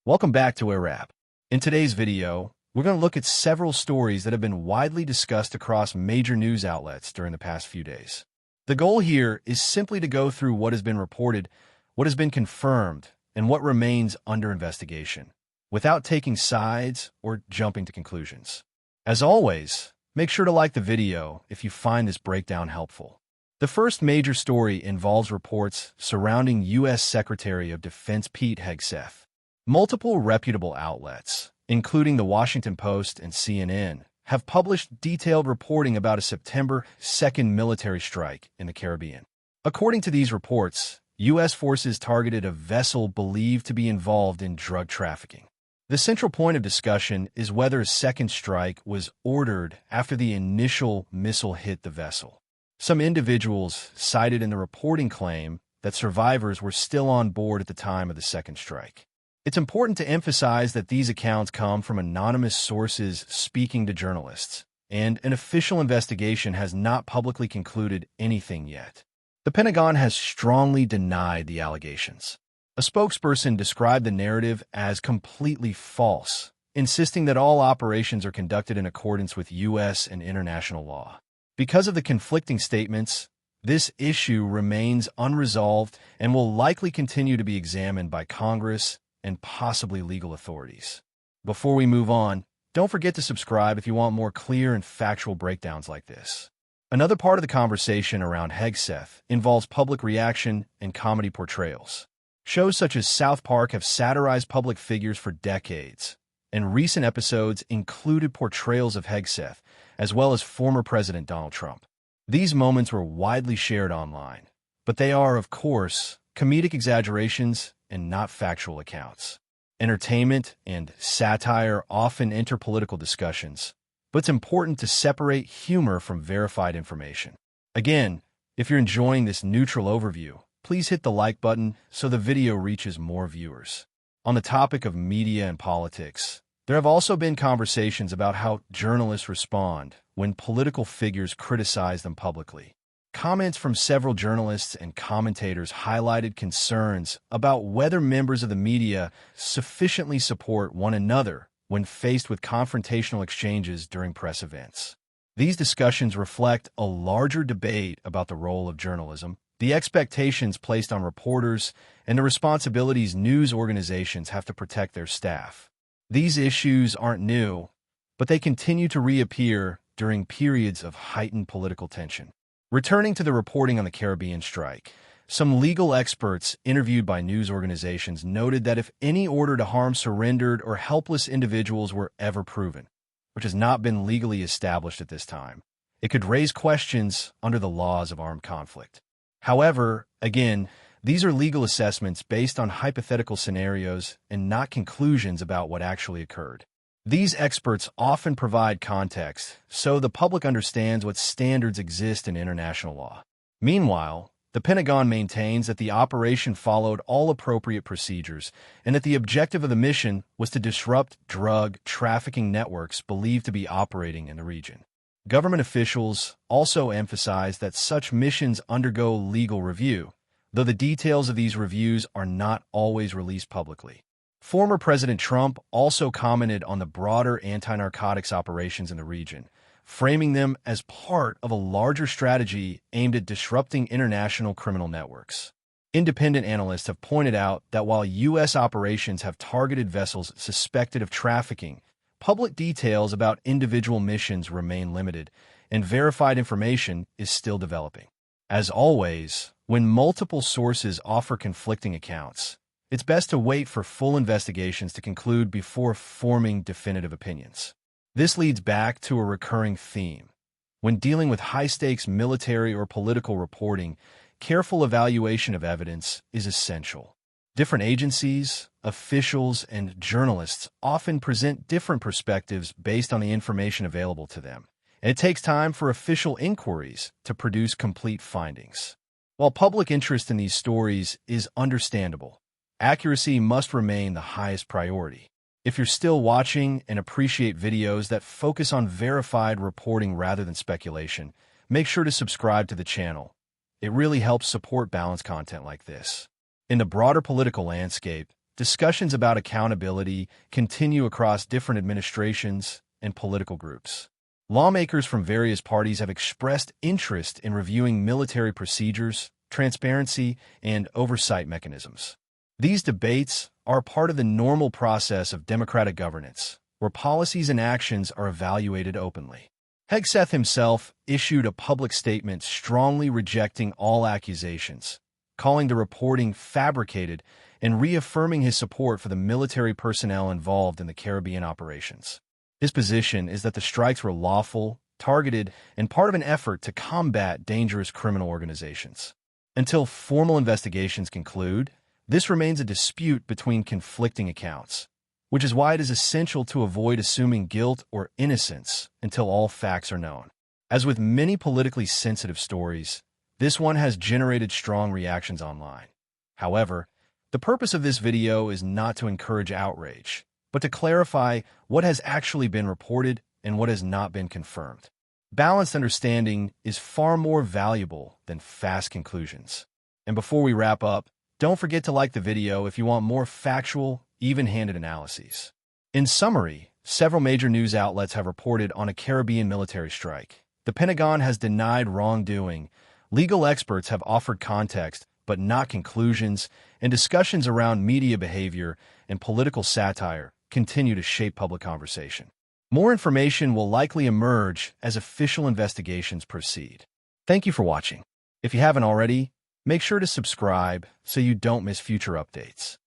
Welcome back to Wrap. In today's video, we're going to look at several stories that have been widely discussed across major news outlets during the past few days. The goal here is simply to go through what has been reported, what has been confirmed, and what remains under investigation, without taking sides or jumping to conclusions. As always, make sure to like the video if you find this breakdown helpful. The first major story involves reports surrounding U.S. Secretary of Defense Pete Hegseth. Multiple reputable outlets, including the Washington Post and CNN, have published detailed reporting about a September 2nd military strike in the Caribbean. According to these reports, U.S. forces targeted a vessel believed to be involved in drug trafficking. The central point of discussion is whether a second strike was ordered after the initial missile hit the vessel. Some individuals cited in the reporting claim that survivors were still on board at the time of the second strike. It's important to emphasize that these accounts come from anonymous sources speaking to journalists, and an official investigation has not publicly concluded anything yet. The Pentagon has strongly denied the allegations. A spokesperson described the narrative as completely false, insisting that all operations are conducted in accordance with U.S. and international law. Because of the conflicting statements, this issue remains unresolved and will likely continue to be examined by Congress and possibly legal authorities. Before we move on, don't forget to subscribe if you want more clear and factual breakdowns like this. Another part of the conversation around Hegseth involves public reaction and comedy portrayals. Shows such as South Park have satirized public figures for decades, and recent episodes included portrayals of Hegseth, as well as former President Donald Trump. These moments were widely shared online, but they are, of course, comedic exaggerations and not factual accounts. Entertainment and satire often enter political discussions, but it's important to separate humor from verified information. Again, if you're enjoying this neutral overview, please hit the like button so the video reaches more viewers. On the topic of media and politics, there have also been conversations about how journalists respond when political figures criticize them publicly. Comments from several journalists and commentators highlighted concerns about whether members of the media sufficiently support one another when faced with confrontational exchanges during press events. These discussions reflect a larger debate about the role of journalism, the expectations placed on reporters, and the responsibilities news organizations have to protect their staff. These issues aren't new, but they continue to reappear during periods of heightened political tension. Returning to the reporting on the Caribbean strike, some legal experts interviewed by news organizations noted that if any order to harm surrendered or helpless individuals were ever proven, which has not been legally established at this time, it could raise questions under the laws of armed conflict. However, again, these are legal assessments based on hypothetical scenarios and not conclusions about what actually occurred. These experts often provide context so the public understands what standards exist in international law. Meanwhile, the Pentagon maintains that the operation followed all appropriate procedures and that the objective of the mission was to disrupt drug trafficking networks believed to be operating in the region. Government officials also emphasize that such missions undergo legal review, though the details of these reviews are not always released publicly. Former President Trump also commented on the broader anti-narcotics operations in the region, framing them as part of a larger strategy aimed at disrupting international criminal networks. Independent analysts have pointed out that while U.S. operations have targeted vessels suspected of trafficking, public details about individual missions remain limited, and verified information is still developing. As always, when multiple sources offer conflicting accounts, it's best to wait for full investigations to conclude before forming definitive opinions. This leads back to a recurring theme. When dealing with high-stakes military or political reporting, careful evaluation of evidence is essential. Different agencies, officials, and journalists often present different perspectives based on the information available to them, and it takes time for official inquiries to produce complete findings. While public interest in these stories is understandable, accuracy must remain the highest priority. If you're still watching and appreciate videos that focus on verified reporting rather than speculation, make sure to subscribe to the channel. It really helps support balanced content like this. In the broader political landscape, discussions about accountability continue across different administrations and political groups. Lawmakers from various parties have expressed interest in reviewing military procedures, transparency, and oversight mechanisms. These debates are part of the normal process of democratic governance, where policies and actions are evaluated openly. Hegseth himself issued a public statement strongly rejecting all accusations, calling the reporting fabricated and reaffirming his support for the military personnel involved in the Caribbean operations. His position is that the strikes were lawful, targeted, and part of an effort to combat dangerous criminal organizations. Until formal investigations conclude, this remains a dispute between conflicting accounts, which is why it is essential to avoid assuming guilt or innocence until all facts are known. As with many politically sensitive stories, this one has generated strong reactions online. However, the purpose of this video is not to encourage outrage, but to clarify what has actually been reported and what has not been confirmed. Balanced understanding is far more valuable than fast conclusions. And before we wrap up, don't forget to like the video if you want more factual, even-handed analyses. In summary, several major news outlets have reported on a Caribbean military strike. The Pentagon has denied wrongdoing, legal experts have offered context but not conclusions, and discussions around media behavior and political satire continue to shape public conversation. More information will likely emerge as official investigations proceed. Thank you for watching. If you haven't already, make sure to subscribe so you don't miss future updates.